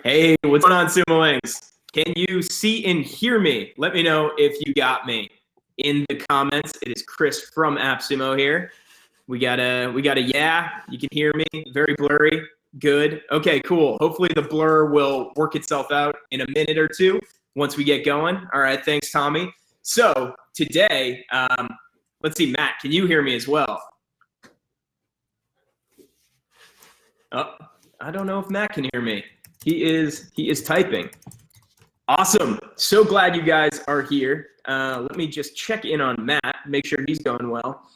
Hey, what's going on, Sumolings? Can you see and hear me? Let me know if you got me in the comments. It is Chris from AppSumo here. We got a yeah. You can hear me. Very blurry. Good. Okay, cool. Hopefully the blur will work itself out in a minute or two once we get going. All right. Thanks, Tommy. So today, let's see, Matt. Can you hear me as well? Oh, I don't know if Matt can hear me. He is typing. Awesome. So glad you guys are here. Let me just check in on Matt, make sure he's going well.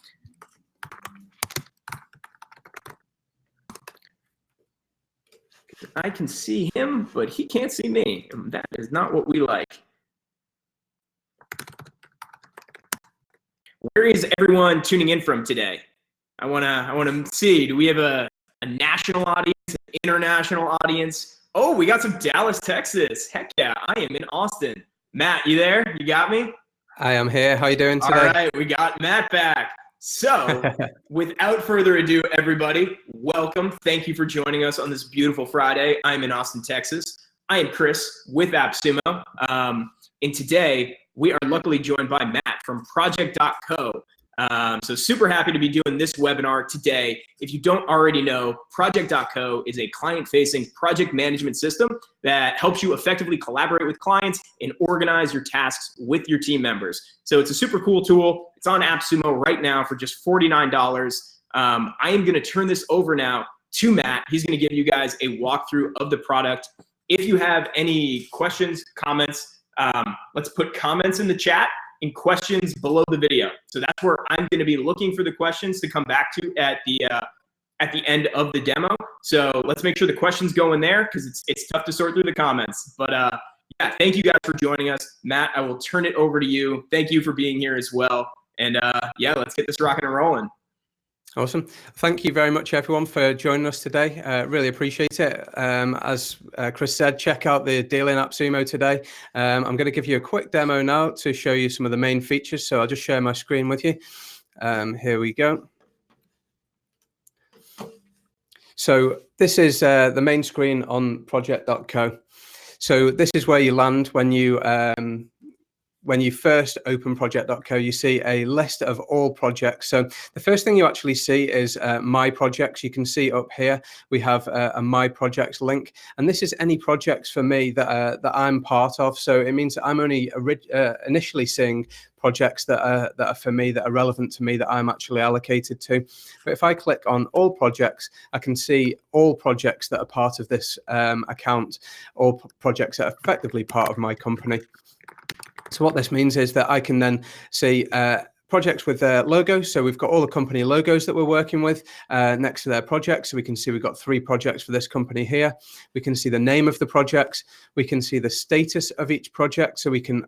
I can see him, but he can't see me. And that is not what we like. Where is everyone tuning in from today? I wanna see. Do we have a national audience, an international audience? Oh, we got some Dallas, Texas. Heck yeah, I am in Austin. Matt, you there? You got me? I am here. How are you doing today? All right, we got Matt back. So, without further ado, everybody, welcome. Thank you for joining us on this beautiful Friday. I'm in Austin, Texas. I am Chris with AppSumo. And today, we are luckily joined by Matt from Project.co. So super happy to be doing this webinar today. If you don't already know, Project.co is a client-facing project management system that helps you effectively collaborate with clients and organize your tasks with your team members. So it's a super cool tool. It's on AppSumo right now for just $49. I am going to turn this over now to Matt. He's going to give you guys a walkthrough of the product. If you have any questions, comments, let's put comments in the chat and questions below the video. So that's where I'm going to be looking for the questions to come back to at the end of the demo. So let's make sure the questions go in there because it's tough to sort through the comments. But yeah, thank you guys for joining us. Matt, I will turn it over to you. Thank you for being here as well. And yeah, let's get this rocking and rolling. Awesome. Thank you very much, everyone, for joining us today. Really appreciate it. As Chris said, check out the deal in AppSumo today. I'm going to give you a quick demo now to show you some of the main features. So I'll just share my screen with you. Here we go. So this is the main screen on Project.co. So this is where you land when you first open Project.co. You see a list of all projects. So the first thing you actually see is My Projects. You can see up here we have a My Projects link, and this is any projects for me that I'm part of. So it means that I'm only initially seeing projects that are for me, that are relevant to me, that I'm actually allocated to. But if I click on all projects, I can see all projects that are part of this account, all projects that are effectively part of my company. So what this means is that I can then see projects with their logos. So we've got all the company logos that we're working with next to their projects. So we can see we've got 3 projects for this company here. We can see the name of the projects. We can see the status of each project. So we can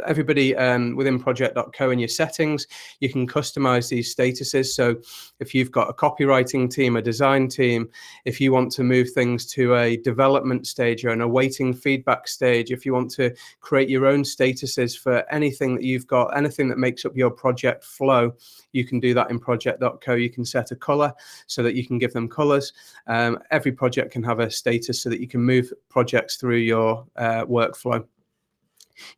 everybody within Project.co in your settings, you can customize these statuses. So if you've got a copywriting team, a design team, if you want to move things to a development stage or an awaiting feedback stage, if you want to create your own statuses for anything that you've got, anything that makes up your project flow, you can do that in Project.co. You can set a color so that you can give them colors. Every project can have a status so that you can move projects through your workflow.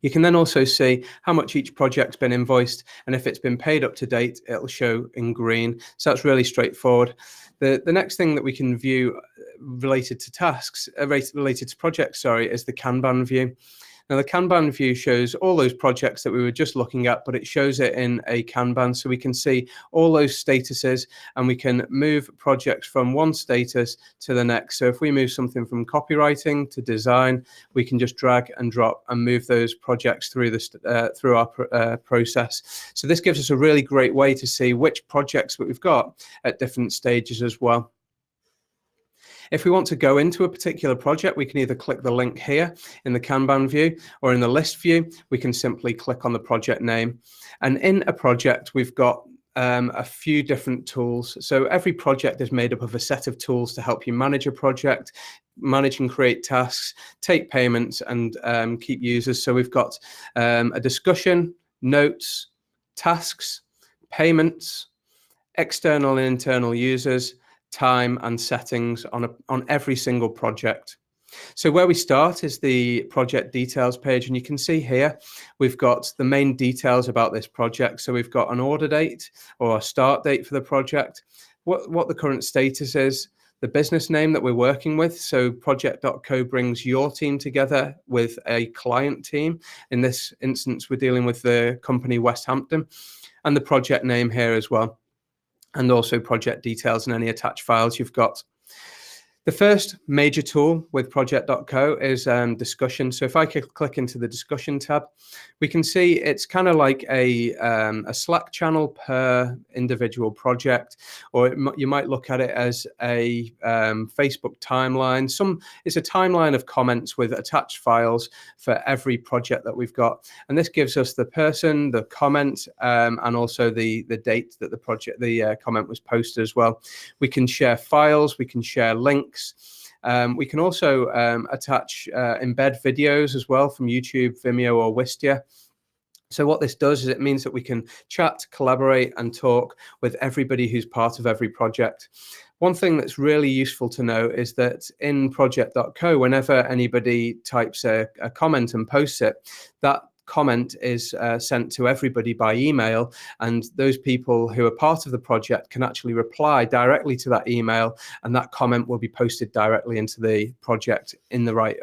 You can then also see how much each project's been invoiced, and if it's been paid up to date, it'll show in green. So that's really straightforward. The next thing that we can view related to tasks, related to projects, sorry, is the Kanban view. Now, the Kanban view shows all those projects that we were just looking at, but it shows it in a Kanban, so we can see all those statuses, and we can move projects from one status to the next. So if we move something from copywriting to design, we can just drag and drop and move those projects through our process. So this gives us a really great way to see which projects that we've got at different stages as well. If we want to go into a particular project, we can either click the link here in the Kanban view, or in the list view, we can simply click on the project name. And in a project, we've got a few different tools. So every project is made up of a set of tools to help you manage a project, manage and create tasks, take payments, and keep users. So we've got a discussion, notes, tasks, payments, external and internal users, time, and settings on every single project. So where we start is the project details page, and you can see here we've got the main details about this project. So we've got an order date or a start date for the project, what the current status is, the business name that we're working with. So project.co brings your team together with a client team. In this instance, we're dealing with the company West Hampton, and the project name here as well, and also project details and any attached files you've got. The first major tool with project.co is discussion. So if I could click into the discussion tab, we can see it's kind of like a Slack channel per individual project, or you might look at it as a Facebook timeline. It's a timeline of comments with attached files for every project that we've got. And this gives us the person, the comment, and also the date that the comment was posted as well. We can share files, we can share links. We can also embed videos as well from YouTube, Vimeo, or Wistia. So what this does is it means that we can chat, collaborate, and talk with everybody who's part of every project. One thing that's really useful to know is that in project.co, whenever anybody types a comment and posts it, that comment is sent to everybody by email, and those people who are part of the project can actually reply directly to that email, and that comment will be posted directly into the project in the right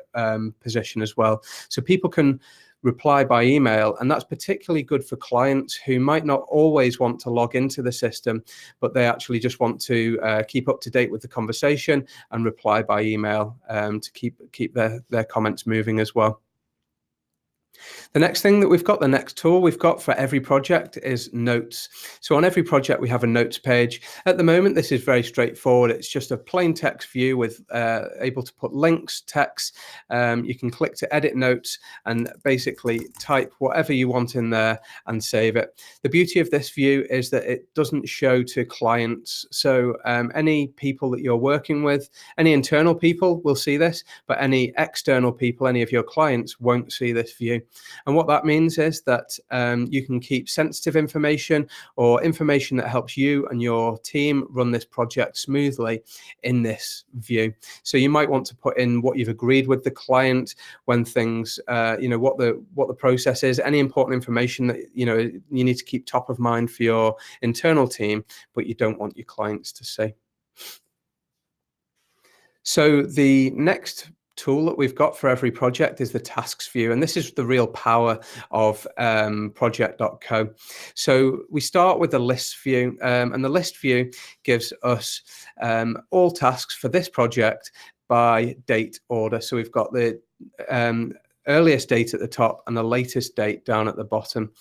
position as well. So people can reply by email, and that's particularly good for clients who might not always want to log into the system, but they actually just want to keep up to date with the conversation and reply by email to keep their comments moving as well. The next thing that we've got, the next tool we've got for every project is notes. So on every project, we have a notes page. At the moment, this is very straightforward. It's just a plain text view with able to put links, text. You can click to edit notes and basically type whatever you want in there and save it. The beauty of this view is that it doesn't show to clients. So any people that you're working with, any internal people will see this, but any external people, any of your clients won't see this view. And what that means is that you can keep sensitive information or information that helps you and your team run this project smoothly in this view. So you might want to put in what you've agreed with the client, when things, what the process is, any important information that you need to keep top of mind for your internal team, but you don't want your clients to see. So the next tool that we've got for every project is the tasks view, and this is the real power of project.co. So we start with the list view, and the list view gives us all tasks for this project by date order. So we've got the earliest date at the top and the latest date down at the bottom.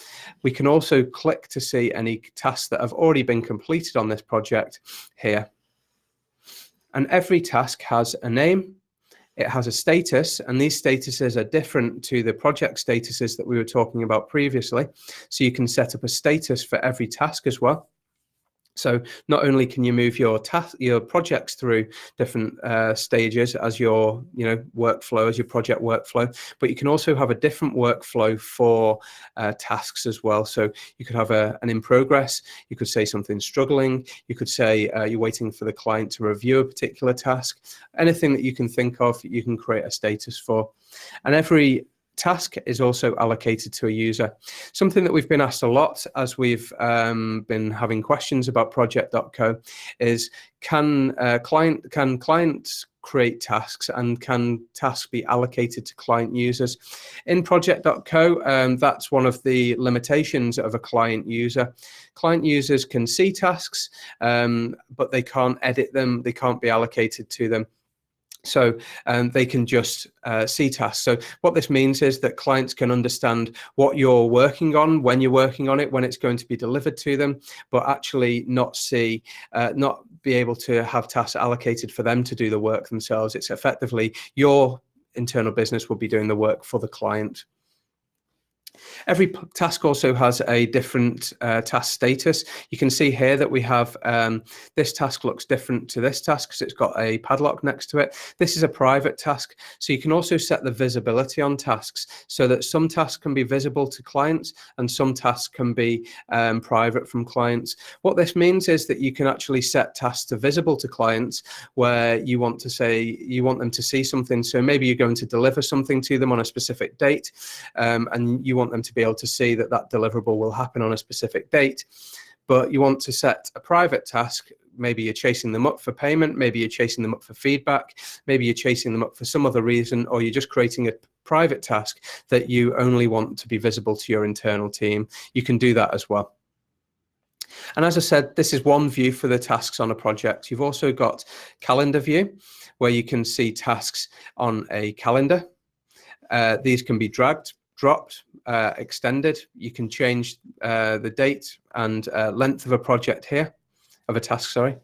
We can also click to see any tasks that have already been completed on this project here. And every task has a name, it has a status, and these statuses are different to the project statuses that we were talking about previously. So you can set up a status for every task as well. So not only can you move your projects through different stages as your workflow, as your project workflow, but you can also have a different workflow for tasks as well. So you could have an in progress. You could say something struggling. You could say you're waiting for the client to review a particular task. Anything that you can think of, you can create a status for. And every task is also allocated to a user. Something that we've been asked a lot as we've been having questions about project.co is can clients create tasks, and can tasks be allocated to client users? In project.co, that's one of the limitations of a client user. Client users can see tasks, but they can't edit them, they can't be allocated to them. So they can just see tasks. So what this means is that clients can understand what you're working on, when you're working on it, when it's going to be delivered to them, but actually not be able to have tasks allocated for them to do the work themselves. It's effectively your internal business will be doing the work for the client. Every task also has a different task status. You can see here that we have this task looks different to this task because it's got a padlock next to it. This is a private task. So you can also set the visibility on tasks so that some tasks can be visible to clients and some tasks can be private from clients. What this means is that you can actually set tasks to visible to clients where you want them to see something. So maybe you're going to deliver something to them on a specific date, and you want them to be able to see that that deliverable will happen on a specific date, but you want to set a private task. Maybe you're chasing them up for payment, maybe you're chasing them up for feedback, maybe you're chasing them up for some other reason, or you're just creating a private task that you only want to be visible to your internal team. You can do that as well. And as I said, this is one view for the tasks on a project. You've also got calendar view, where you can see tasks on a calendar. These can be dragged, dropped, extended. You can change the date and length of a project here, of a task, sorry.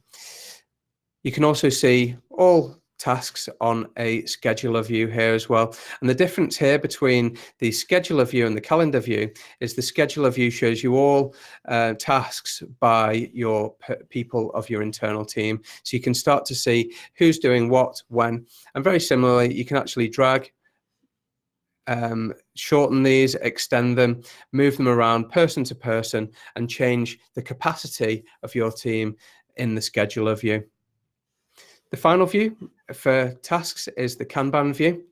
You can also see all tasks on a scheduler view here as well. And the difference here between the scheduler view and the calendar view is the scheduler view shows you all tasks by your people of your internal team. So you can start to see who's doing what, when, and very similarly, you can actually drag, shorten these, extend them, move them around person to person, and change the capacity of your team in the scheduler view. The final view for tasks is the Kanban view.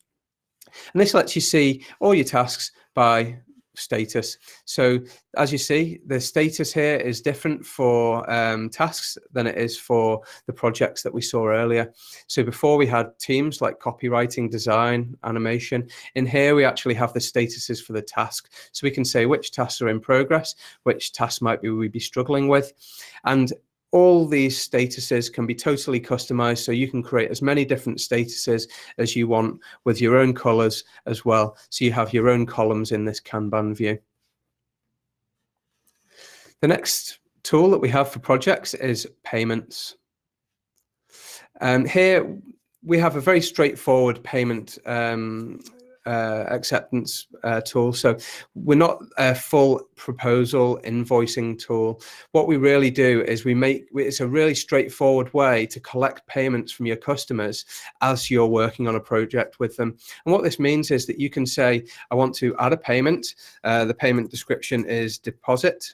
And this lets you see all your tasks by status. So as you see, the status here is different for tasks than it is for the projects that we saw earlier. So before we had teams like copywriting, design, animation. In here, we actually have the statuses for the task. So we can say which tasks are in progress, which tasks might we be struggling with. And all these statuses can be totally customized, so you can create as many different statuses as you want with your own colors as well. So you have your own columns in this Kanban view. The next tool that we have for projects is payments. Here we have a very straightforward payment acceptance tool. So we're not a full proposal invoicing tool. What we really do is it's a really straightforward way to collect payments from your customers as you're working on a project with them. And what this means is that you can say, I want to add a payment. The payment description is deposit.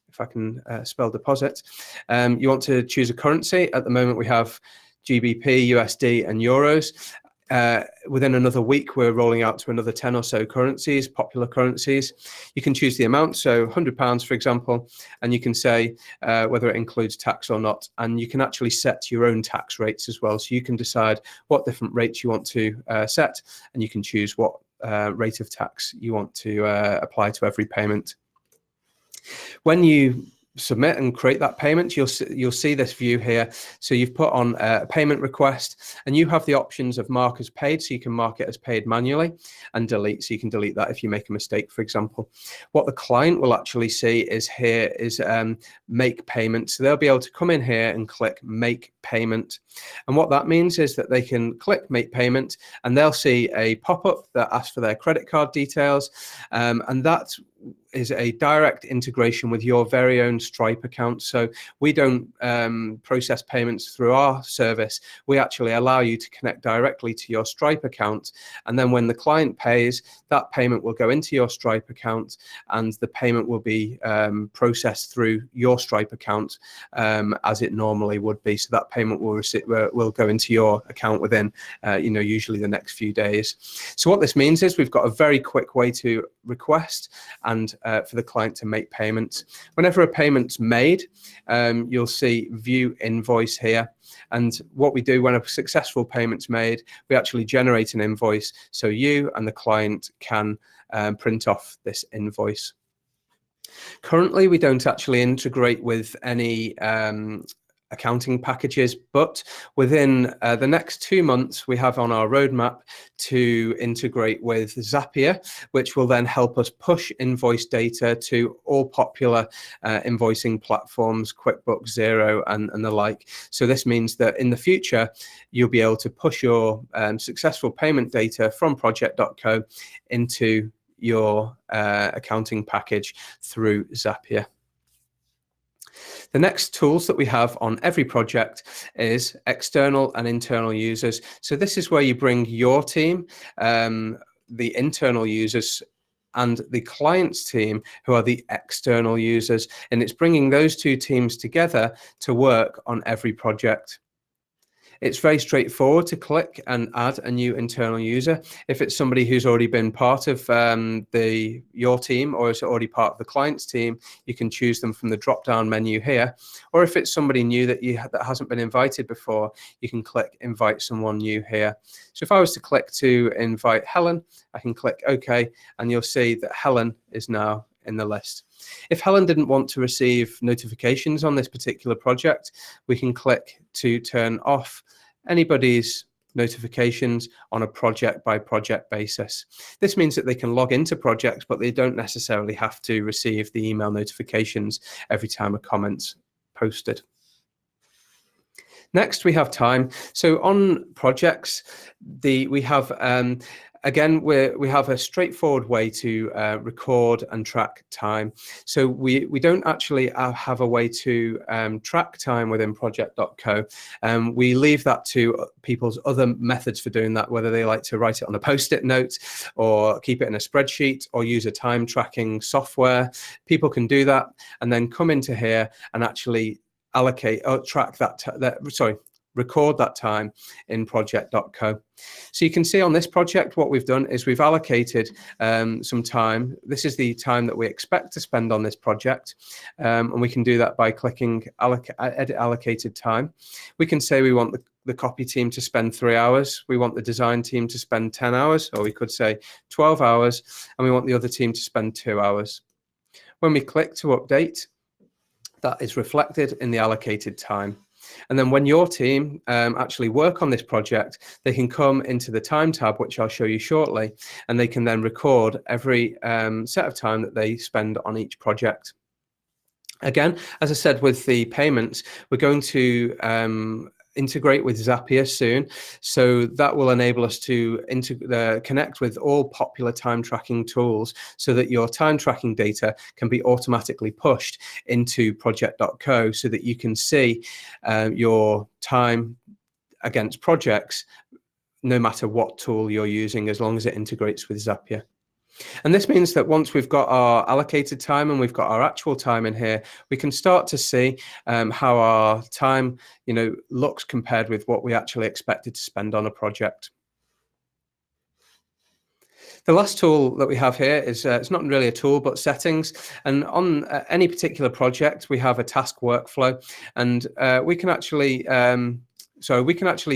If I can spell deposit. You want to choose a currency. At the moment we have GBP, USD and euros. Within another week, we're rolling out to another 10 or so currencies, popular currencies. You can choose the amount, so £100, for example, and you can say whether it includes tax or not. And you can actually set your own tax rates as well. So you can decide what different rates you want to set, and you can choose what rate of tax you want to apply to every payment. When you submit and create that payment, you'll see this view here. So you've put on a payment request and you have the options of mark as paid, so you can mark it as paid manually, and delete, so you can delete that if you make a mistake, for example. What the client will actually see is here is make payment. So they'll be able to come in here and click make payment. And what that means is that they can click make payment and they'll see a pop-up that asks for their credit card details, and that is a direct integration with your very own Stripe account. So we don't process payments through our service. We actually allow you to connect directly to your Stripe account. And then when the client pays, that payment will go into your Stripe account and the payment will be processed through your Stripe account as it normally would be. So that payment will go into your account within, usually the next few days. So what this means is we've got a very quick way to request and for the client to make payments. Whenever a payment's made, you'll see view invoice here. And what we do when a successful payment's made, we actually generate an invoice so you and the client can print off this invoice. Currently, we don't actually integrate with any accounting packages, but within the next 2 months, we have on our roadmap to integrate with Zapier, which will then help us push invoice data to all popular invoicing platforms, QuickBooks, Xero, and the like. So this means that in the future, you'll be able to push your successful payment data from project.co into your accounting package through Zapier. The next tools that we have on every project is external and internal users. So this is where you bring your team, the internal users, and the client's team, who are the external users. And it's bringing those two teams together to work on every project. It's very straightforward to click and add a new internal user. If it's somebody who's already been part of your team, or is already part of the client's team, you can choose them from the drop-down menu here. Or if it's somebody new that hasn't been invited before, you can click invite someone new here. So if I was to click to invite Helen, I can click OK, and you'll see that Helen is now in the list. If Helen didn't want to receive notifications on this particular project, we can click to turn off anybody's notifications on a project by project basis. This means that they can log into projects, but they don't necessarily have to receive the email notifications every time a comment's posted. Next, we have time. So on projects, we have again, we have a straightforward way to record and track time. So we don't actually have a way to track time within project.co. We leave that to people's other methods for doing that, whether they like to write it on a post-it note or keep it in a spreadsheet or use a time tracking software. People can do that and then come into here and actually allocate or track record that time in project.co. So you can see on this project, what we've done is we've allocated some time. This is the time that we expect to spend on this project. And we can do that by clicking edit allocated time. We can say we want the copy team to spend 3 hours. We want the design team to spend 10 hours, or we could say 12 hours, and we want the other team to spend 2 hours. When we click to update, that is reflected in the allocated time. And then when your team actually work on this project, they can come into the time tab, which I'll show you shortly, and they can then record every set of time that they spend on each project. Again, as I said, with the payments, we're going to integrate with Zapier soon. So that will enable us to connect with all popular time tracking tools so that your time tracking data can be automatically pushed into project.co so that you can see your time against projects no matter what tool you're using, as long as it integrates with Zapier. And this means that once we've got our allocated time and we've got our actual time in here, we can start to see how our time, looks compared with what we actually expected to spend on a project. The last tool that we have here is, it's not really a tool, but settings. And on any particular project, we have a task workflow, and we can actually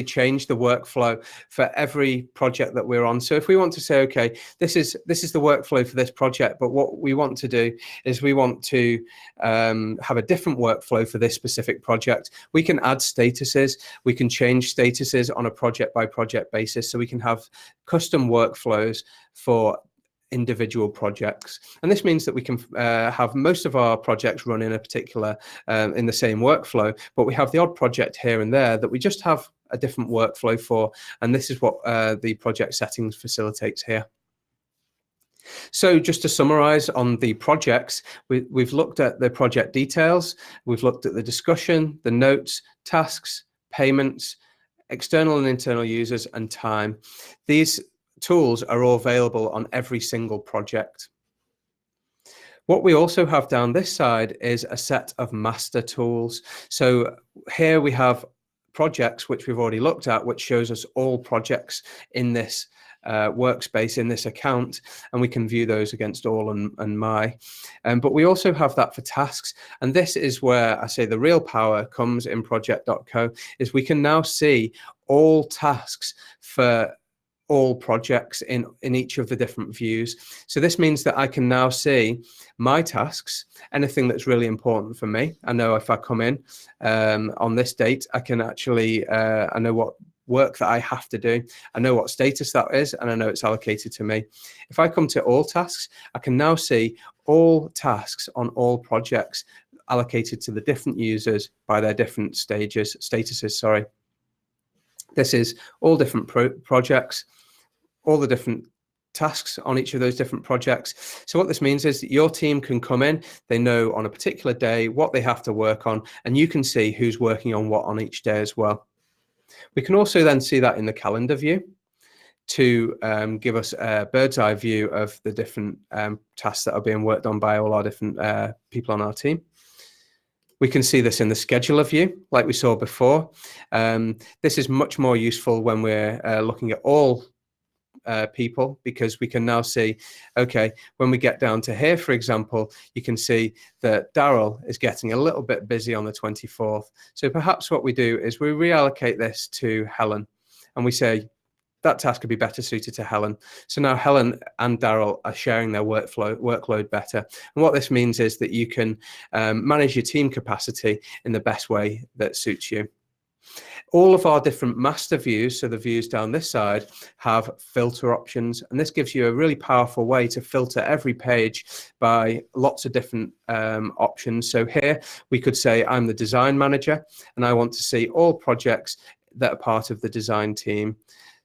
change the workflow for every project that we're on. So if we want to say, okay, this is the workflow for this project, but what we want to do is we want to have a different workflow for this specific project, we can add statuses. We can change statuses on a project by project basis. So we can have custom workflows for individual projects, and this means that we can have most of our projects run in a particular in the same workflow, but we have the odd project here and there that we just have a different workflow for, and this is what the project settings facilitates here. So just to summarize on the projects, we've looked at the project details, we've looked at the discussion, the notes, tasks, payments, external and internal users, and time. These tools are all available on every single project. What we also have down this side is a set of master tools. So here we have projects which we've already looked at, which shows us all projects in this workspace, in this account, and we can view those against all and my. But we also have that for tasks, and this is where I say the real power comes in project.co, is we can now see all tasks for all projects in each of the different views. So this means that I can now see my tasks, anything that's really important for me. I know if I come in on this date, I can actually, I know what work that I have to do. I know what status that is, and I know it's allocated to me. If I come to all tasks, I can now see all tasks on all projects allocated to the different users by their different statuses, sorry. This is all different projects, all the different tasks on each of those different projects. So what this means is that your team can come in, they know on a particular day what they have to work on, and you can see who's working on what on each day as well. We can also then see that in the calendar view to give us a bird's eye view of the different tasks that are being worked on by all our different people on our team. We can see this in the scheduler view, like we saw before. This is much more useful when we're looking at all people, because we can now see, okay, when we get down to here, for example, you can see that Daryl is getting a little bit busy on the 24th. So perhaps what we do is we reallocate this to Helen, and we say that task could be better suited to Helen. So now Helen and Daryl are sharing their workload better. And what this means is that you can manage your team capacity in the best way that suits you. All of our different master views, so the views down this side, have filter options, and this gives you a really powerful way to filter every page by lots of different options. So here we could say I'm the design manager and I want to see all projects that are part of the design team.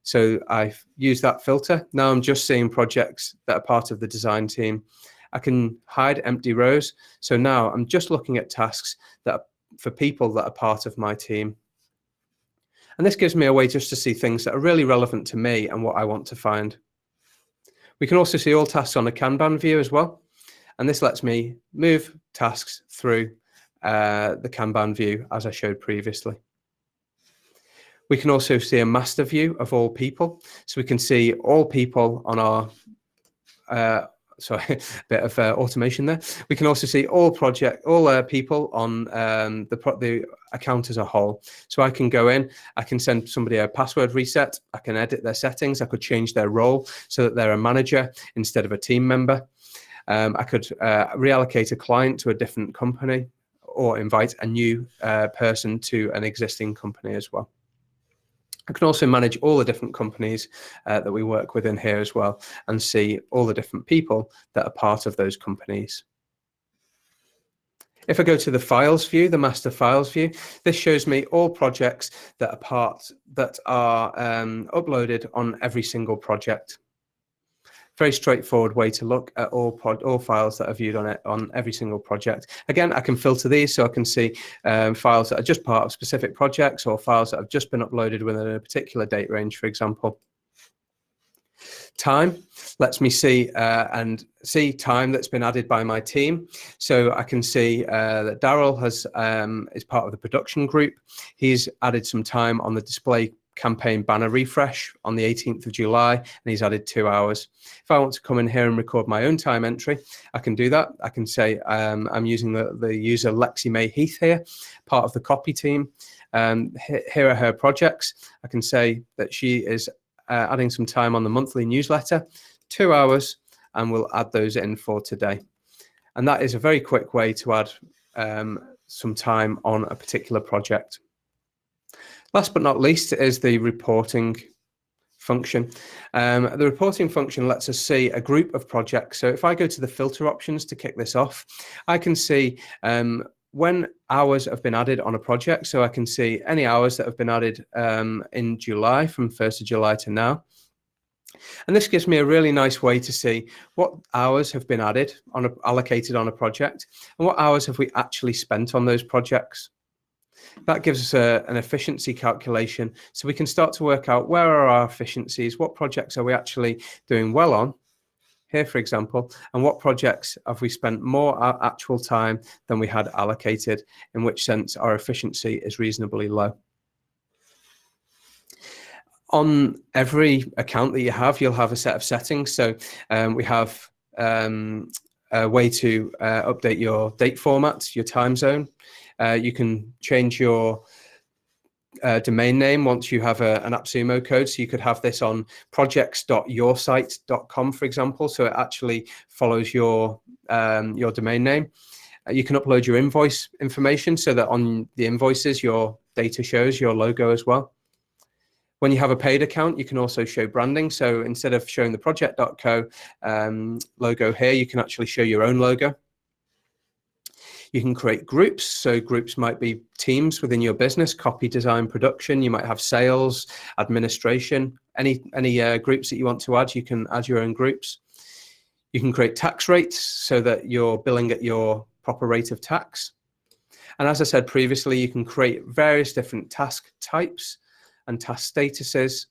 So I've used that filter. Now I'm just seeing projects that are part of the design team. I can hide empty rows. So now I'm just looking at tasks that are for people that are part of my team. And this gives me a way just to see things that are really relevant to me and what I want to find. We can also see all tasks on a Kanban view as well. And this lets me move tasks through the Kanban view as I showed previously. We can also see a master view of all people. So we can see all people on our, sorry, a bit of automation there. We can also see all people on the account as a whole. So I can go in, I can send somebody a password reset, I can edit their settings, I could change their role so that they're a manager instead of a team member. I could reallocate a client to a different company or invite a new person to an existing company as well. I can also manage all the different companies that we work with in here as well, and see all the different people that are part of those companies. If I go to the files view, the master files view, this shows me all projects that are uploaded on every single project. Very straightforward way to look at all files that are viewed on every single project. Again, I can filter these so I can see files that are just part of specific projects, or files that have just been uploaded within a particular date range, for example. Time lets me see time that's been added by my team. So I can see that Daryl is part of the production group. He's added some time on the display campaign banner refresh on the 18th of July, and he's added 2 hours. If I want to come in here and record my own time entry, I can do that. I can say I'm using the user Lexi May Heath here, part of the copy team. Here are her projects. I can say that she is adding some time on the monthly newsletter, 2 hours, and we'll add those in for today. And that is a very quick way to add some time on a particular project. Last but not least is the reporting function. The reporting function lets us see a group of projects. So if I go to the filter options to kick this off, I can see when hours have been added on a project. So I can see any hours that have been added in July, from 1st of July to now. And this gives me a really nice way to see what hours have been allocated on a project, and what hours have we actually spent on those projects. That gives us an efficiency calculation, so we can start to work out where are our efficiencies, what projects are we actually doing well on, here for example, and what projects have we spent more actual time than we had allocated, in which sense our efficiency is reasonably low. On every account that you have, you'll have a set of settings. So we have a way to update your date format, your time zone. You can change your domain name once you have an AppSumo code. So you could have this on projects.yoursite.com, for example. So it actually follows your domain name. You can upload your invoice information so that on the invoices, your data shows your logo as well. When you have a paid account, you can also show branding. So instead of showing the project.co logo here, you can actually show your own logo. You can create groups. So groups might be teams within your business, copy, design, production. You might have sales, administration, any groups that you want to add. You can add your own groups. You can create tax rates so that you're billing at your proper rate of tax. And as I said previously, you can create various different task types and task statuses,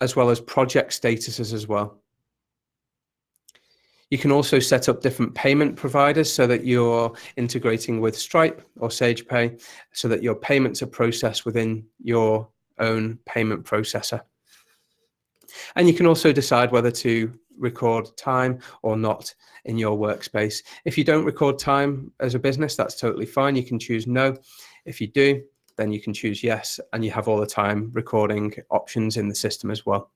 as well as project statuses as well. You can also set up different payment providers so that you're integrating with Stripe or SagePay so that your payments are processed within your own payment processor. And you can also decide whether to record time or not in your workspace. If you don't record time as a business, that's totally fine. You can choose no. If you do, then you can choose yes, and you have all the time recording options in the system as well.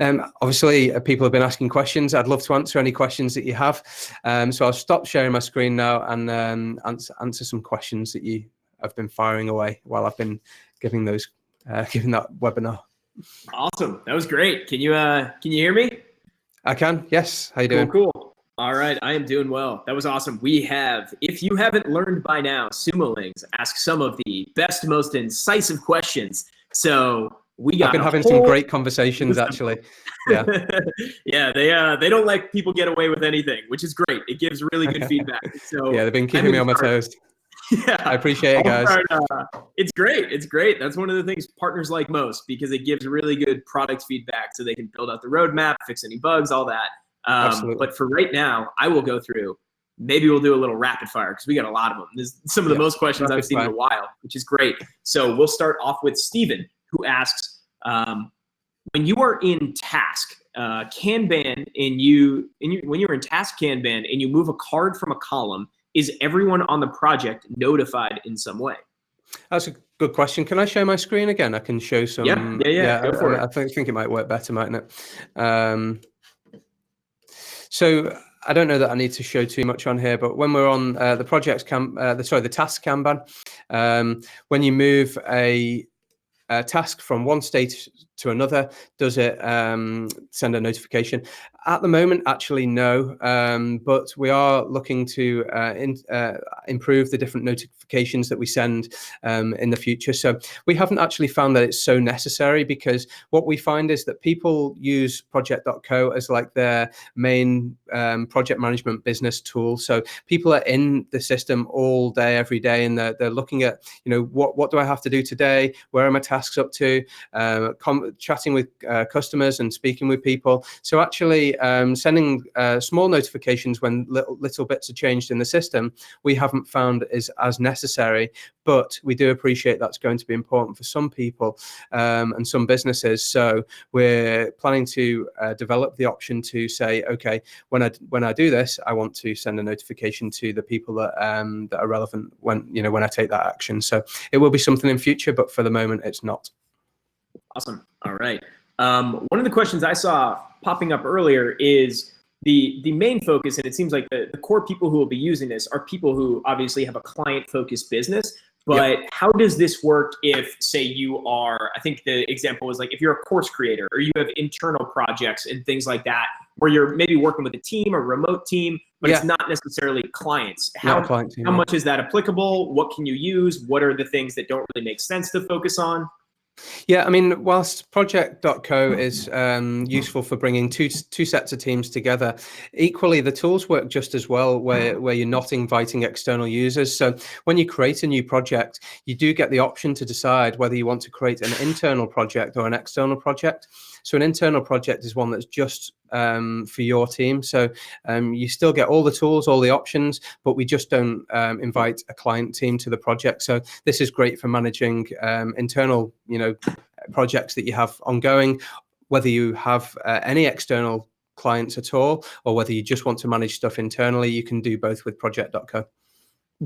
Obviously, people have been asking questions. I'd love to answer any questions that you have. So I'll stop sharing my screen now and answer some questions that you have been firing away while I've been giving that webinar. Awesome. That was great. Can you hear me? I can. Yes. How you doing? Cool. All right. I am doing well. That was awesome. We have, if you haven't learned by now, Sumolings ask some of the best, most incisive questions. So I've been having some great conversations, actually. Yeah. Yeah, they don't let people get away with anything, which is great. It gives really good feedback. So yeah, they've been keeping me on my toes. Yeah, I appreciate it, guys. It's great. It's great. That's one of the things partners like most, because it gives really good product feedback so they can build out the roadmap, fix any bugs, all that. But for right now, I will go through. Maybe we'll do a little rapid fire because we got a lot of them. There's some of the most questions I've seen in a while, which is great. So we'll start off with Steven, who asks, when you are in task Kanban when you're in task Kanban and you move a card from a column, is everyone on the project notified in some way? That's a good question. Can I share my screen again? I can show some. Yeah. Go for it. I think it might work better, mightn't it? So I don't know that I need to show too much on here, but when we're on the the task Kanban, when you move a task from one state to another, does it send a notification? At the moment, actually, no, but we are looking to improve the different notifications that we send in the future. So we haven't actually found that it's so necessary, because what we find is that people use project.co as like their main project management business tool. So people are in the system all day, every day, and they're looking at, what do I have to do today? Where are my tasks up to? Chatting with customers and speaking with people. So actually sending small notifications when little bits are changed in the system, we haven't found is as necessary, but we do appreciate that's going to be important for some people and some businesses. So we're planning to develop the option to say, okay, when I do this, I want to send a notification to the people that are relevant when I take that action. So it will be something in future, but for the moment, it's not. Awesome. All right. One of the questions I saw popping up earlier is the main focus, and it seems like the core people who will be using this are people who obviously have a client-focused business. But how does this work if, say, you are, I think the example was like if you're a course creator or you have internal projects and things like that, where you're maybe working with a team or remote team, but it's not necessarily clients. How much is that applicable? What can you use? What are the things that don't really make sense to focus on? Yeah, I mean, whilst project.co is useful for bringing two sets of teams together, equally the tools work just as well where you're not inviting external users. So when you create a new project, you do get the option to decide whether you want to create an internal project or an external project. So an internal project is one that's just for your team. So you still get all the tools, all the options, but we just don't invite a client team to the project. So this is great for managing internal, projects that you have ongoing, whether you have any external clients at all, or whether you just want to manage stuff internally. You can do both with project.co.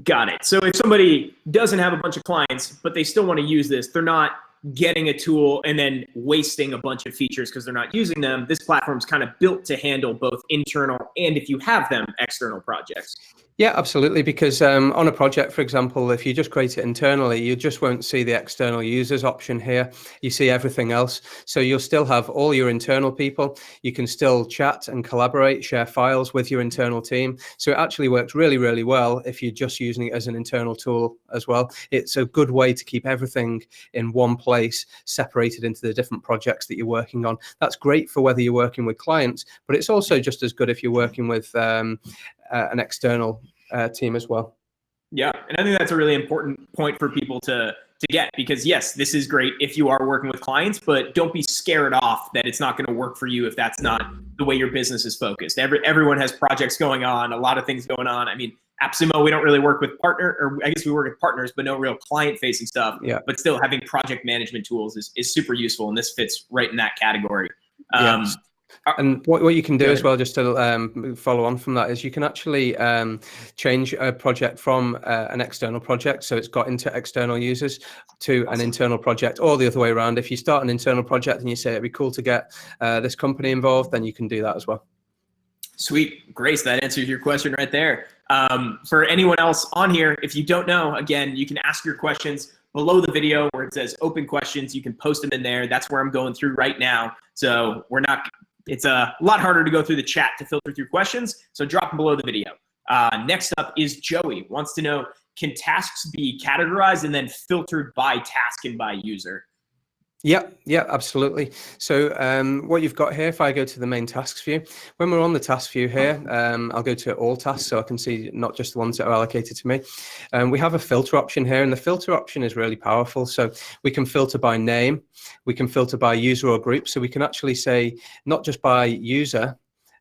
Got it. So if somebody doesn't have a bunch of clients, but they still want to use this, they're not getting a tool and then wasting a bunch of features because they're not using them. This platform is kind of built to handle both internal and, if you have them, external projects. Yeah, absolutely. Because on a project, for example, if you just create it internally, you just won't see the external users option here. You see everything else. So you'll still have all your internal people. You can still chat and collaborate, share files with your internal team. So it actually works really, really well if you're just using it as an internal tool as well. It's a good way to keep everything in one place, separated into the different projects that you're working on. That's great for whether you're working with clients, but it's also just as good if you're working with an external team as well. Yeah, and I think that's a really important point for people to get, because yes, this is great if you are working with clients, but don't be scared off that it's not going to work for you if that's not the way your business is focused. Everyone has projects going on, a lot of things going on. I mean, AppSumo, we don't really work with or I guess we work with partners, but no real client-facing stuff. Yeah. But still, having project management tools is super useful, and this fits right in that category. Yes. And what you can do as well, just to follow on from that, is you can actually change a project from an external project, so it's got into external users, to an internal project, or the other way around. If you start an internal project and you say it'd be cool to get this company involved, then you can do that as well. Sweet. Grace, that answers your question right there. For anyone else on here, if you don't know, again, you can ask your questions below the video where it says open questions. You can post them in there. That's where I'm going through right now. So it's a lot harder to go through the chat to filter through questions. So drop them below the video. Next up is Joey. Wants to know, can tasks be categorized and then filtered by task and by user? Yeah, absolutely. So what you've got here, if I go to the main tasks view, when we're on the task view here, I'll go to all tasks so I can see not just the ones that are allocated to me. We have a filter option here, and the filter option is really powerful. So we can filter by name, we can filter by user or group. So we can actually say not just by user,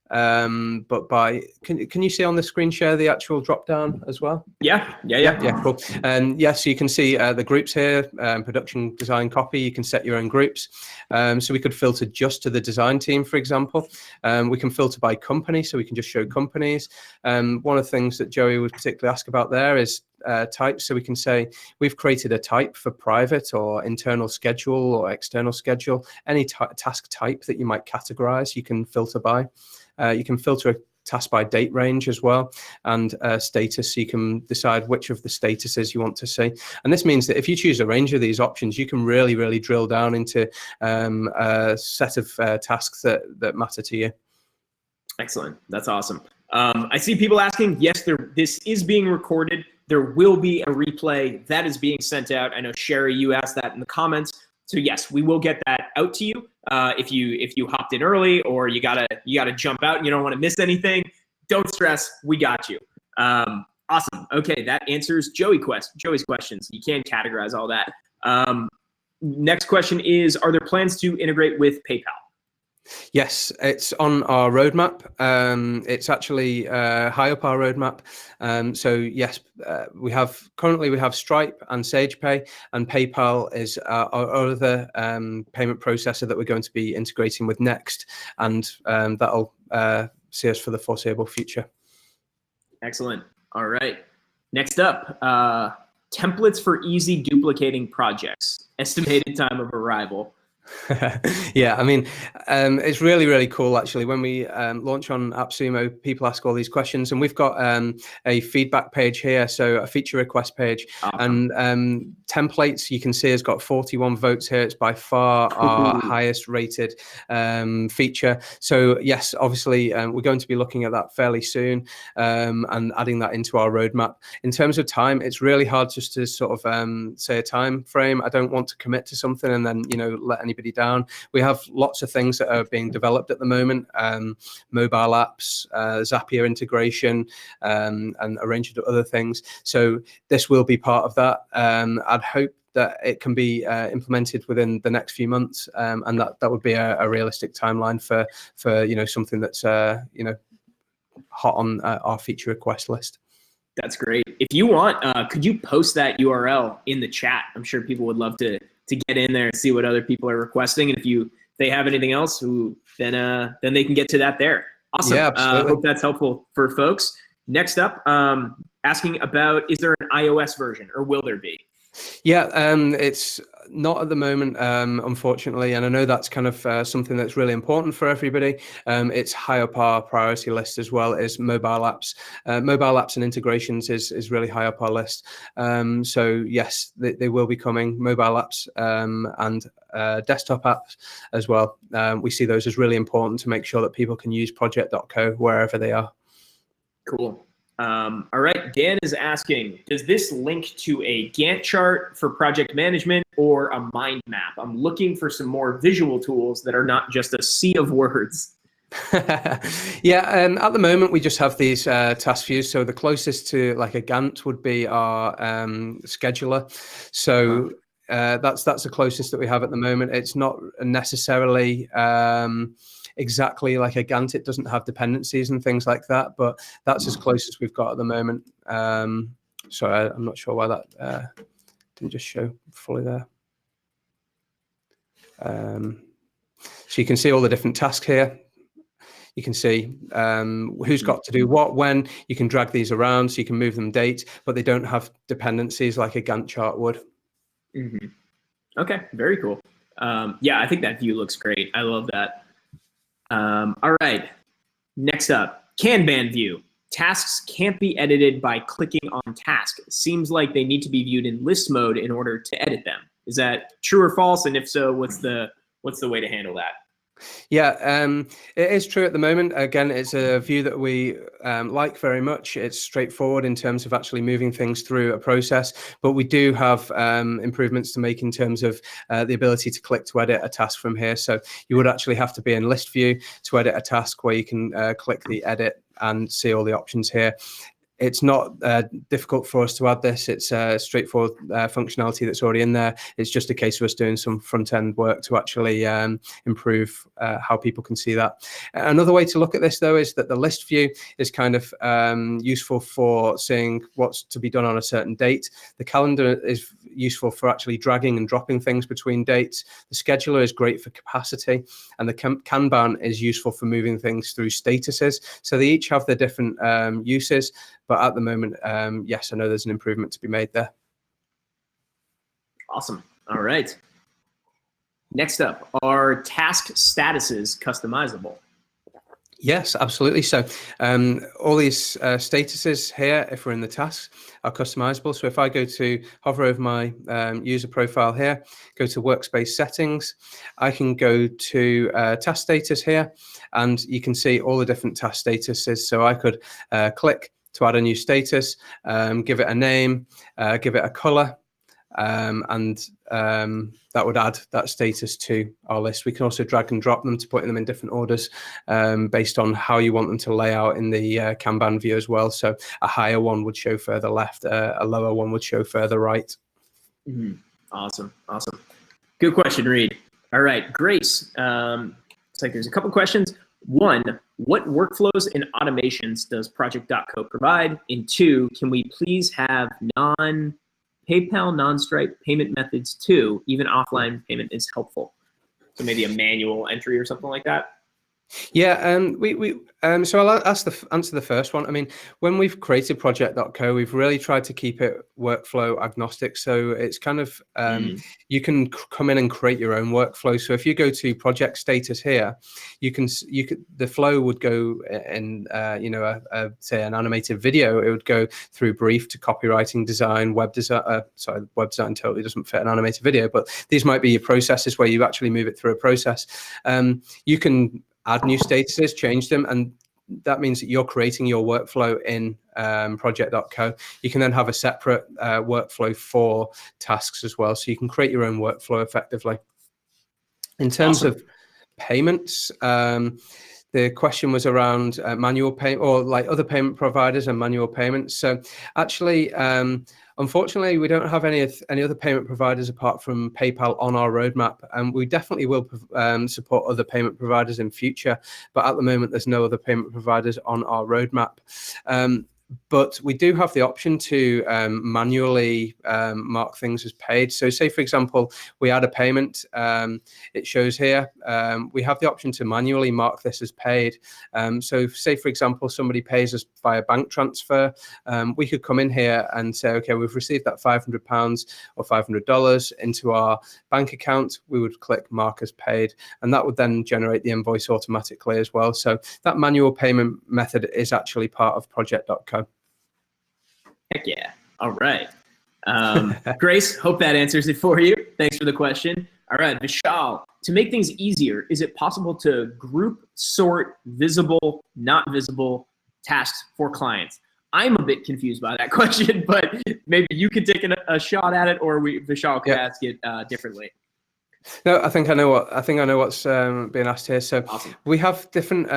but by, can you see on the screen share the actual drop down as well? Yeah, cool. So you can see the groups here, production, design, copy. You can set your own groups. So we could filter just to the design team, for example. We can filter by company, so we can just show companies. One of the things that Joey would particularly ask about there is types. So we can say we've created a type for private or internal schedule or external schedule. Any task type that you might categorize, you can filter by. You can filter a task by date range as well, and status, so you can decide which of the statuses you want to see. And this means that if you choose a range of these options, you can really, really drill down into a set of tasks that matter to you. Excellent. That's awesome. I see people asking, yes, this is being recorded. There will be a replay that is being sent out. I know, Sherry, you asked that in the comments. So yes, we will get that out to you. If you hopped in early, or you gotta jump out and you don't want to miss anything, don't stress. We got you. Awesome. Okay, that answers Joey's questions. You can categorize all that. Next question is, are there plans to integrate with PayPal? Yes, it's on our roadmap. It's actually high up our roadmap. So yes, we have Stripe and SagePay, and PayPal is our other payment processor that we're going to be integrating with next, and that'll see us for the foreseeable future. Excellent. All right. Next up, templates for easy duplicating projects. Estimated time of arrival. Yeah, I mean, it's really, really cool, actually. When we launch on AppSumo, people ask all these questions, and we've got a feedback page here, so a feature request page. Awesome. And templates, you can see, has got 41 votes here. It's by far our highest rated feature. So yes, obviously, we're going to be looking at that fairly soon, and adding that into our roadmap. In terms of time, it's really hard just to sort of say a time frame. I don't want to commit to something and then, let anybody down. We have lots of things that are being developed at the moment, mobile apps, Zapier integration, and a range of other things. So this will be part of that. I'd hope that it can be implemented within the next few months, and that would be a realistic timeline for something that's hot on our feature request list. That's great. If you want, could you post that URL in the chat? I'm sure people would love to get in there and see what other people are requesting. And if they have anything else, then they can get to that there. Awesome. Yeah, absolutely. Hope that's helpful for folks. Next up, asking about, is there an iOS version, or will there be? Yeah, Not at the moment, unfortunately, and I know that's kind of something that's really important for everybody. It's high up our priority list as well as mobile apps. Mobile apps and integrations is really high up our list. So yes, they will be coming, mobile apps and desktop apps as well. We see those as really important to make sure that people can use project.co wherever they are. Cool. All right, Dan is asking, does this link to a Gantt chart for project management or a mind map? I'm looking for some more visual tools that are not just a sea of words. Yeah, at the moment we just have these task views. So the closest to like a Gantt would be our scheduler. So that's the closest that we have at the moment. It's not necessarily exactly like a Gantt. It doesn't have dependencies and things like that, but that's as close as we've got at the moment. Sorry, I'm not sure why that didn't just show fully there. So you can see all the different tasks here. You can see who's got to do what, when. You can drag these around so you can move them date, but they don't have dependencies like a Gantt chart would. Mm-hmm. Okay, very cool. Yeah, I think that view looks great. I love that. All right, next up, Kanban view. Tasks can't be edited by clicking on task. It seems like they need to be viewed in list mode in order to edit them. Is that true or false? And if so, what's the way to handle that? Yeah, it is true at the moment. Again, it's a view that we like very much. It's straightforward in terms of actually moving things through a process, but we do have improvements to make in terms of the ability to click to edit a task from here. So you would actually have to be in list view to edit a task where you can click the edit and see all the options here. It's not difficult for us to add this. It's straightforward functionality that's already in there. It's just a case of us doing some front-end work to actually improve how people can see that. Another way to look at this, though, is that the list view is kind of useful for seeing what's to be done on a certain date. The calendar is useful for actually dragging and dropping things between dates. The scheduler is great for capacity, and the Kanban is useful for moving things through statuses. So they each have their different uses. But at the moment, yes, I know there's an improvement to be made there. Awesome. All right. Next up, are task statuses customizable? Yes, absolutely. So all these statuses here, if we're in the tasks, are customizable. So if I go to hover over my user profile here, go to Workspace settings, I can go to task status here, and you can see all the different task statuses. So I could click to add a new status, give it a name, give it a color, and that would add that status to our list. We can also drag and drop them to put them in different orders based on how you want them to lay out in the Kanban view as well. So a higher one would show further left, a lower one would show further right. Mm-hmm. Awesome. Awesome. Good question, Reed. All right, Grace. Looks like there's a couple questions. One, what workflows and automations does project.co provide? And two, can we please have non-PayPal, non-Stripe payment methods too? Even offline payment is helpful. So maybe a manual entry or something like that? Yeah, so I'll answer the first one. I mean, when we've created project.co, we've really tried to keep it workflow agnostic. So it's kind of, you can come in and create your own workflow. So if you go to project status here, the flow would go in, say an animated video, it would go through brief to copywriting, design, web design. Web design totally doesn't fit an animated video, but these might be your processes where you actually move it through a process. You can add new statuses, change them, and that means that you're creating your workflow in project.co. You can then have a separate workflow for tasks as well, so you can create your own workflow effectively. In terms of payments, the question was around manual payment or like other payment providers and manual payments. So actually, unfortunately, we don't have any other payment providers apart from PayPal on our roadmap, and we definitely will support other payment providers in future. But at the moment, there's no other payment providers on our roadmap. But we do have the option to manually mark things as paid. So say, for example, we add a payment, it shows here, we have the option to manually mark this as paid. So say, for example, somebody pays us via bank transfer, we could come in here and say, okay, we've received that £500 or $500 into our bank account. We would click mark as paid, and that would then generate the invoice automatically as well. So that manual payment method is actually part of project.co. Heck yeah. All right. Grace, hope that answers it for you. Thanks for the question. All right, Vishal, to make things easier, is it possible to group, sort, visible, not visible tasks for clients? I'm a bit confused by that question, but maybe you could take a shot at it, or Vishal could ask it differently. No, I think I know what's being asked here. So awesome. We have different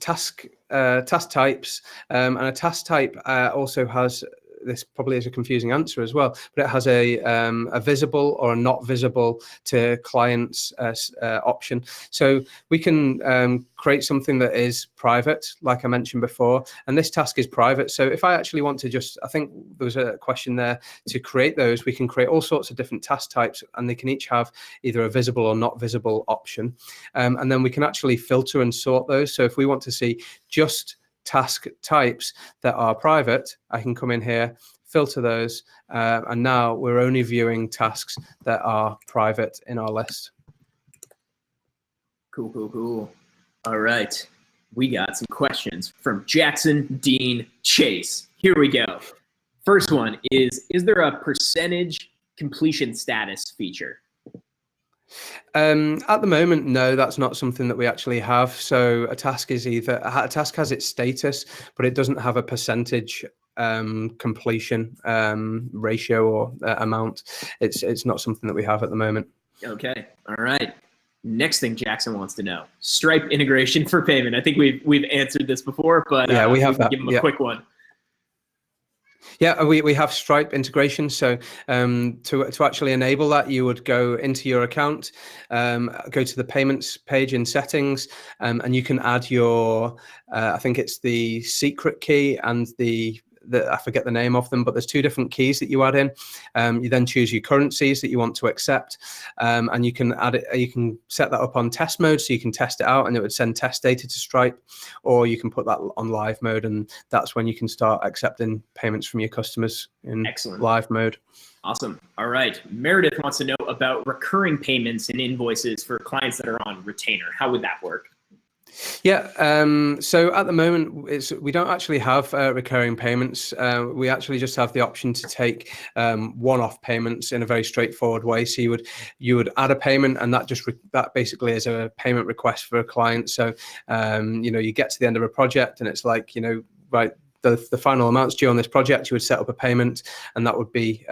task types, and a task type also has, this probably is a confusing answer as well, but it has a visible or a not visible to clients option. So we can create something that is private, like I mentioned before, and this task is private. So if I actually want to I think there was a question there, to create those, we can create all sorts of different task types, and they can each have either a visible or not visible option. And then we can actually filter and sort those. So if we want to see just task types that are private, I can come in here, filter those, and now we're only viewing tasks that are private in our list. Cool. All right, we got some questions from Jackson Dean Chase. Here we go. First one is there a percentage completion status feature? At the moment, no, that's not something that we actually have. So a task has its status, but it doesn't have a percentage completion ratio or amount. It's not something that we have at the moment. Okay, all right. Next thing Jackson wants to know: Stripe integration for payment. I think we've answered this before, but yeah, we have that. Give him a quick one. Yeah, we have Stripe integration. So to actually enable that, you would go into your account, go to the payments page in settings, and you can add your, I think it's the secret key and I forget the name of them, but there's two different keys that you add in. You then choose your currencies that you want to accept, and you can add it. You can set that up on test mode, so you can test it out, and it would send test data to Stripe, or you can put that on live mode, and that's when you can start accepting payments from your customers in live mode. Awesome. All right. Meredith wants to know about recurring payments and invoices for clients that are on retainer. How would that work? Yeah, so at the moment, we don't actually have recurring payments. We actually just have the option to take one-off payments in a very straightforward way. So you would add a payment, and that basically is a payment request for a client. So you get to the end of a project, and it's like, right, the final amount's due on this project. You would set up a payment, and that would be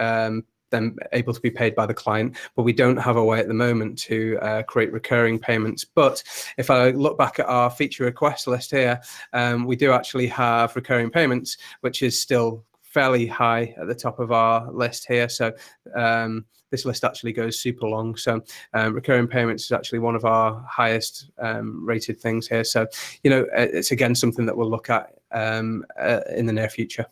then able to be paid by the client. But we don't have a way at the moment to create recurring payments. But if I look back at our feature request list here, we do actually have recurring payments, which is still fairly high at the top of our list here. So this list actually goes super long. So recurring payments is actually one of our highest rated things here. So, it's again something that we'll look at in the near future.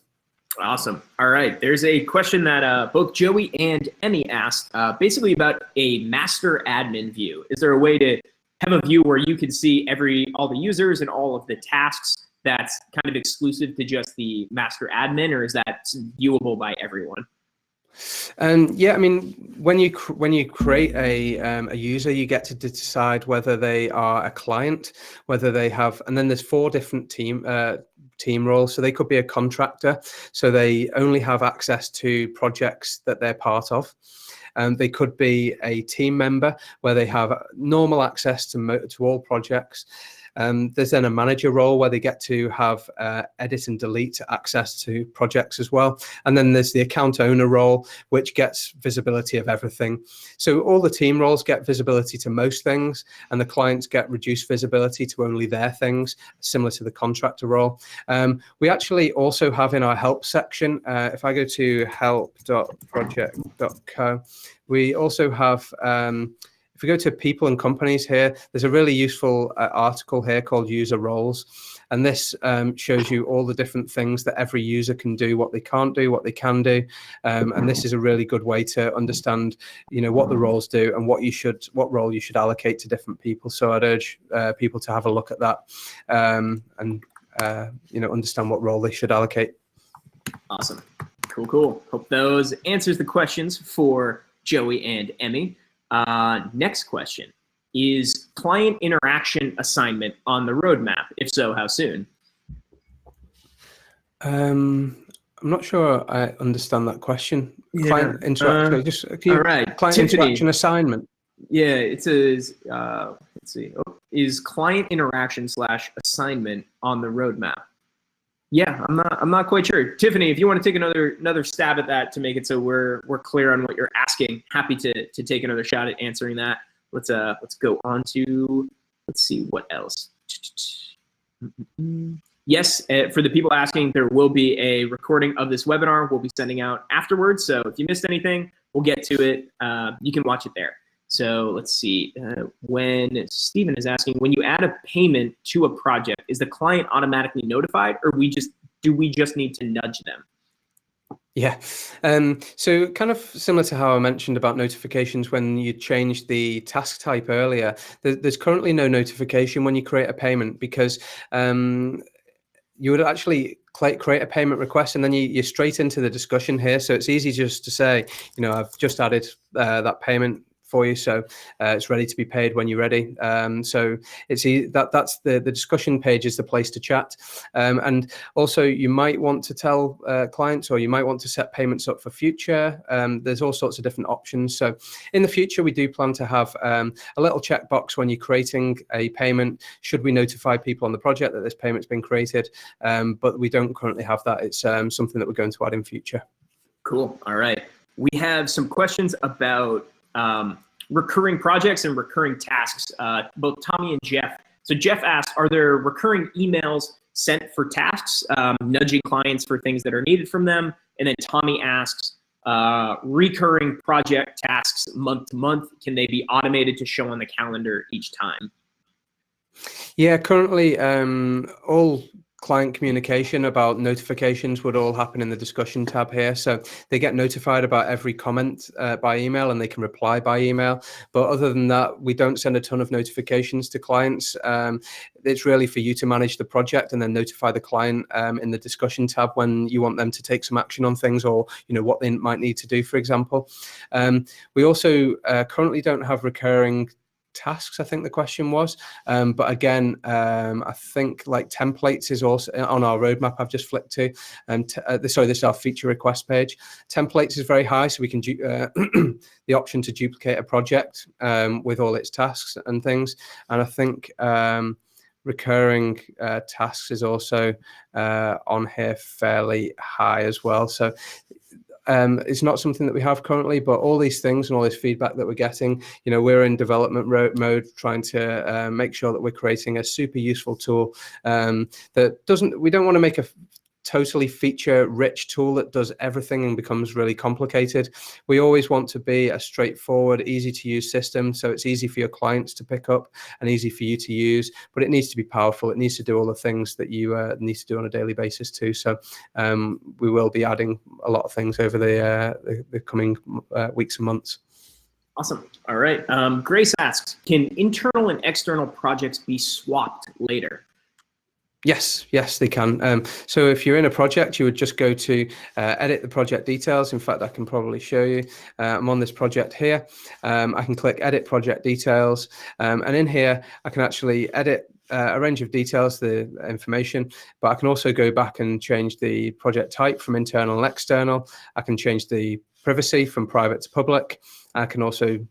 Awesome. All right. There's a question that both Joey and Emmy asked, basically about a master admin view. Is there a way to have a view where you can see all the users and all of the tasks that's kind of exclusive to just the master admin, or is that viewable by everyone? Yeah, I mean, when you create a user, you get to decide whether they are a client, whether they have, and then there's 4 different team roles. So they could be a contractor, so they only have access to projects that they're part of. They could be a team member where they have normal access to all projects. There's then a manager role where they get to have edit and delete access to projects as well. And then there's the account owner role, which gets visibility of everything. So all the team roles get visibility to most things, and the clients get reduced visibility to only their things, similar to the contractor role. We actually also have in our help section, if I go to help.project.co, we also have, if we go to people and companies here, there's a really useful article here called user roles. And this shows you all the different things that every user can do, what they can't do, what they can do. And this is a really good way to understand, what the roles do and what role you should allocate to different people. So I'd urge people to have a look at that and understand what role they should allocate. Awesome. Cool. Hope those answers the questions for Joey and Emmy. Next question. Is client interaction assignment on the roadmap? If so, how soon? I'm not sure I understand that question. Yeah. Client interaction. All right. Client Tiffany, interaction assignment. Yeah, it says, let's see. Is client interaction / assignment on the roadmap? Yeah, I'm not quite sure. Tiffany, if you want to take another stab at that to make it so we're clear on what you're asking, happy to take another shot at answering that. Let's go on to, let's see what else. Yes, for the people asking, there will be a recording of this webinar we'll be sending out afterwards. So if you missed anything, we'll get to it. You can watch it there. So let's see. When Stephen is asking, when you add a payment to a project, is the client automatically notified, or do we just need to nudge them? Yeah, so kind of similar to how I mentioned about notifications when you changed the task type earlier, there's currently no notification when you create a payment, because you would actually create a payment request and then you're straight into the discussion here. So it's easy just to say, I've just added that payment for you, so it's ready to be paid when you're ready. So it's that's the discussion page is the place to chat. And also you might want to tell clients, or you might want to set payments up for future. There's all sorts of different options. So in the future, we do plan to have a little checkbox when you're creating a payment. Should we notify people on the project that this payment's been created? But we don't currently have that. It's something that we're going to add in future. Cool. All right. We have some questions about recurring projects and recurring tasks, both Tommy and Jeff. So Jeff asked, are there recurring emails sent for tasks, nudging clients for things that are needed from them? And then Tommy asks, recurring project tasks month to month, can they be automated to show on the calendar each time? Yeah, currently all client communication about notifications would all happen in the discussion tab here. So they get notified about every comment by email, and they can reply by email. But other than that, we don't send a ton of notifications to clients. It's really for you to manage the project and then notify the client in the discussion tab when you want them to take some action on things, or what they might need to do, for example. We also currently don't have recurring tasks, I think the question was, but again, I think like templates is also on our roadmap. I've just flicked to, this is our feature request page. Templates is very high, so we can the option to duplicate a project with all its tasks and things. And I think recurring tasks is also on here fairly high as well. So it's not something that we have currently, but all these things and all this feedback that we're getting, we're in development mode trying to make sure that we're creating a super useful tool we don't want to make a totally feature-rich tool that does everything and becomes really complicated. We always want to be a straightforward, easy-to-use system, so it's easy for your clients to pick up and easy for you to use, but it needs to be powerful. It needs to do all the things that you need to do on a daily basis too. So we will be adding a lot of things over the coming weeks and months. Awesome. All right. Grace asks, can internal and external projects be swapped later? Yes, they can. So if you're in a project, you would just go to edit the project details. In fact, I can probably show you. I'm on this project here. I can click edit project details. And in here, I can actually edit a range of details, the information, but I can also go back and change the project type from internal and external. I can change the privacy from private to public. I can also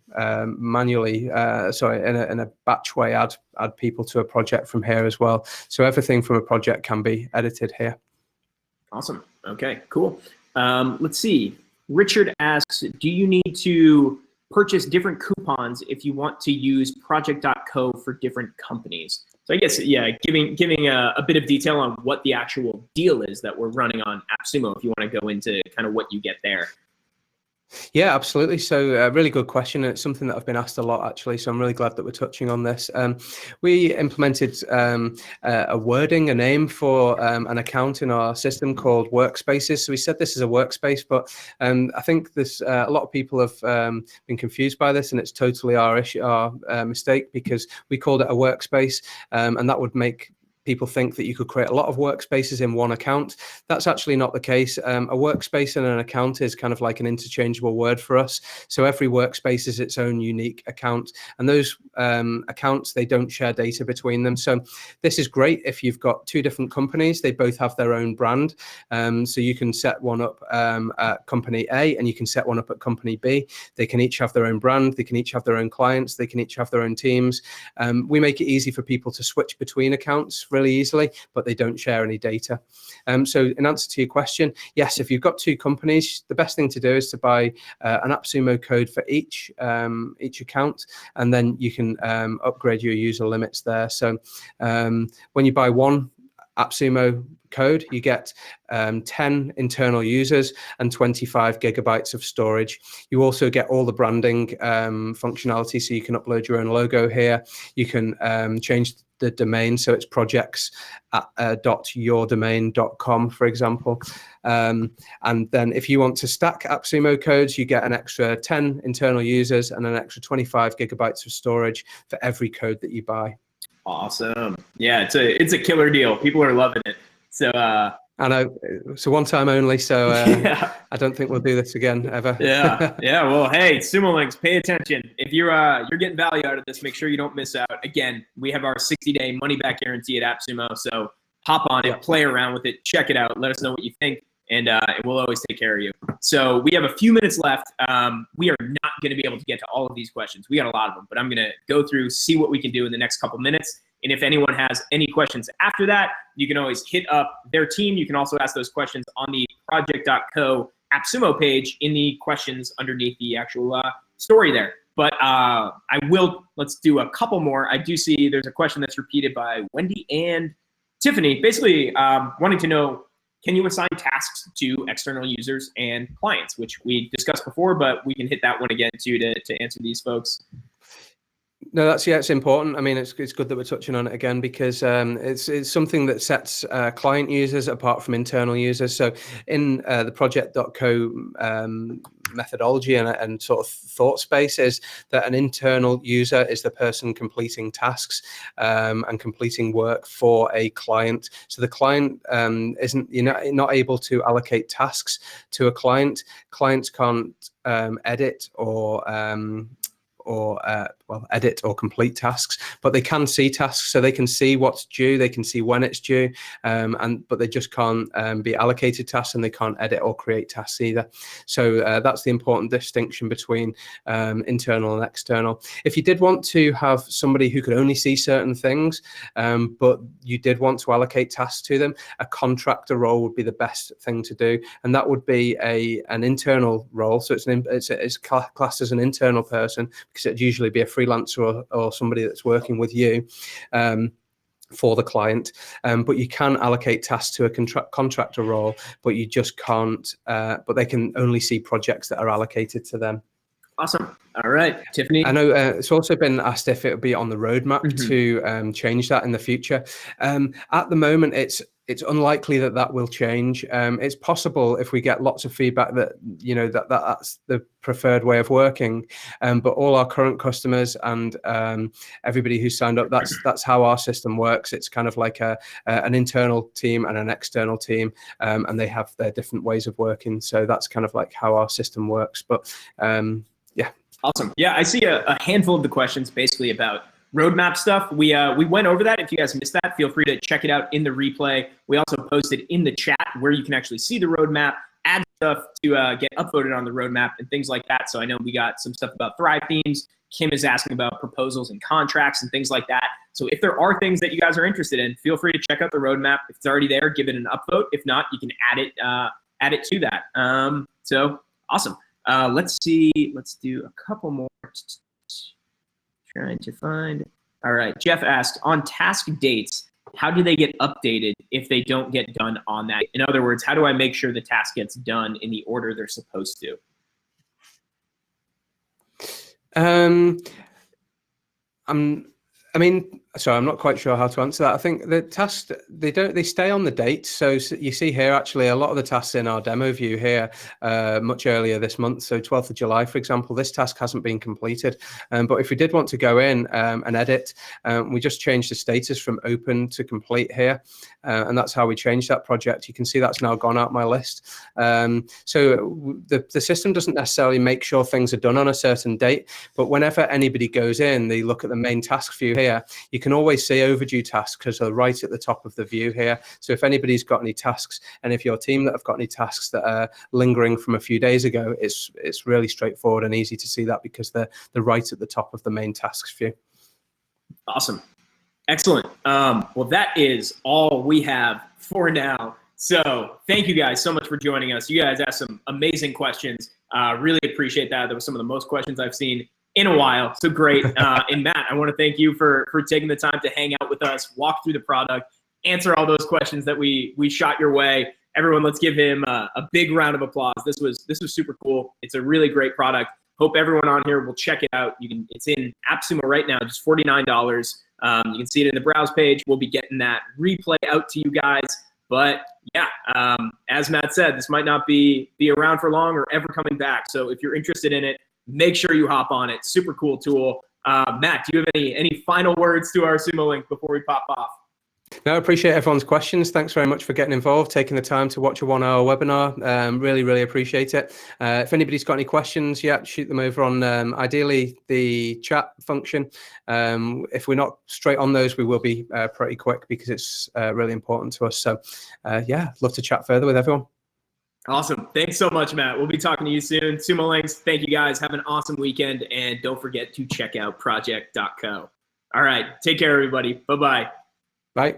manually, in a batch way, add people to a project from here as well. So everything from a project can be edited here. Awesome. Okay, cool. Let's see. Richard asks, do you need to purchase different coupons if you want to use project.co for different companies? So I guess, yeah, giving a bit of detail on what the actual deal is that we're running on AppSumo, if you want to go into kind of what you get there. Yeah, absolutely. So, really good question. And it's something that I've been asked a lot, actually. So, I'm really glad that we're touching on this. We implemented a wording, a name for an account in our system called Workspaces. So, we said this is a workspace, but I think this a lot of people have been confused by this, and it's totally our issue, our mistake, because we called it a workspace, and that would make people think that you could create a lot of workspaces in one account. That's actually not the case. A workspace and an account is kind of like an interchangeable word for us. So every workspace is its own unique account, and those accounts, they don't share data between them. So this is great if you've got two different companies. They both have their own brand. So you can set one up at company A and you can set one up at company B. They can each have their own brand. They can each have their own clients. They can each have their own teams. We make it easy for people to switch between accounts really easily, but they don't share any data. So in answer to your question, yes, if you've got two companies, the best thing to do is to buy an AppSumo code for each account, and then you can upgrade your user limits there. So when you buy one AppSumo code, you get 10 internal users and 25 gigabytes of storage. You also get all the branding functionality, so you can upload your own logo here. You can change the domain, so it's projects.yourdomain.com, for example. And then if you want to stack AppSumo codes, you get an extra 10 internal users and an extra 25 gigabytes of storage for every code that you buy. Awesome. Yeah, it's a killer deal. People are loving it. So I know it's a one-time only, so yeah. I don't think we'll do this again ever. Yeah. Well, hey, Sumo Links, pay attention. If you're getting value out of this, make sure you don't miss out. Again, we have our 60-day money-back guarantee at AppSumo, so hop on it, play around with it, check it out, let us know what you think, and we'll always take care of you. So we have a few minutes left. We are not going to be able to get to all of these questions. We got a lot of them, but I'm going to go through, see what we can do in the next couple minutes. And if anyone has any questions after that, you can always hit up their team. You can also ask those questions on the project.co AppSumo page in the questions underneath the actual story there. But let's do a couple more. I do see there's a question that's repeated by Wendy and Tiffany, basically wanting to know, can you assign tasks to external users and clients, which we discussed before, but we can hit that one again too to answer these folks. No, it's important. I mean, it's good that we're touching on it again, because it's something that sets client users apart from internal users. So in the project.co methodology and sort of thought space is that an internal user is the person completing tasks and completing work for a client. So the client you're not able to allocate tasks to a client. Clients can't edit or edit or complete tasks, but they can see tasks, so they can see what's due, they can see when it's due, but they just can't be allocated tasks, and they can't edit or create tasks either. So that's the important distinction between internal and external. If you did want to have somebody who could only see certain things, but you did want to allocate tasks to them, a contractor role would be the best thing to do, and that would be an internal role. So it's classed as an internal person, because it'd usually be a freelancer or somebody that's working with you for the client. But you can allocate tasks to a contractor role, but you just can't, but they can only see projects that are allocated to them. Awesome. All right, Tiffany. I know it's also been asked if it would be on the roadmap to change that in the future. At the moment, it's unlikely that will change. It's possible if we get lots of feedback that that's the preferred way of working. But all our current customers and everybody who's signed up, that's how our system works. It's kind of like an internal team and an external team, and they have their different ways of working. So that's kind of like how our system works. But yeah. Awesome. Yeah, I see a handful of the questions basically about roadmap stuff. We went over that. If you guys missed that, feel free to check it out in the replay. We also posted in the chat where you can actually see the roadmap, add stuff to get upvoted on the roadmap and things like that. So I know we got some stuff about Thrive themes. Kim is asking about proposals and contracts and things like that. So if there are things that you guys are interested in, feel free to check out the roadmap. If it's already there, give it an upvote. If not, you can add it to that. So awesome. Let's see. Let's do a couple more. Trying to find. All right. Jeff asked, on task dates, how do they get updated if they don't get done on that? In other words, how do I make sure the task gets done in the order they're supposed to? Um, I'm not quite sure how to answer that. I think the tasks, they stay on the date. So you see here, actually, a lot of the tasks in our demo view here, much earlier this month. So 12th of July, for example, this task hasn't been completed. But if we did want to go in and edit, we just changed the status from open to complete here. And that's how we changed that project. You can see that's now gone out my list. So the system doesn't necessarily make sure things are done on a certain date, but whenever anybody goes in, they look at the main task view here, you can always see overdue tasks because they're right at the top of the view here. So if anybody's got any tasks, and if your team that have got any tasks that are lingering from a few days ago, it's really straightforward and easy to see that because they're right at the top of the main tasks view. Awesome. Excellent. Well, that is all we have for now. So thank you guys so much for joining us. You guys asked some amazing questions. Really appreciate that. That was some of the most questions I've seen in a while. So great. And Matt, I want to thank you for taking the time to hang out with us, walk through the product, answer all those questions that we shot your way. Everyone, let's give him a big round of applause. This was super cool. It's a really great product. Hope everyone on here will check it out. It's in AppSumo right now, just $49. You can see it in the browse page. We'll be getting that replay out to you guys. But yeah, as Matt said, this might not be around for long or ever coming back. So if you're interested in it, make sure you hop on it. Super cool tool. Matt, do you have any final words to our Sumo link before we pop off? No, I appreciate everyone's questions. Thanks very much for getting involved, taking the time to watch a 1-hour webinar. Really, really appreciate it. If anybody's got any questions, shoot them over on ideally the chat function. If we're not straight on those, we will be pretty quick because it's really important to us. So love to chat further with everyone. Awesome. Thanks so much, Matt. We'll be talking to you soon. Sumo Links, thank you guys. Have an awesome weekend. And don't forget to check out project.co. All right. Take care, everybody. Bye-bye. Bye.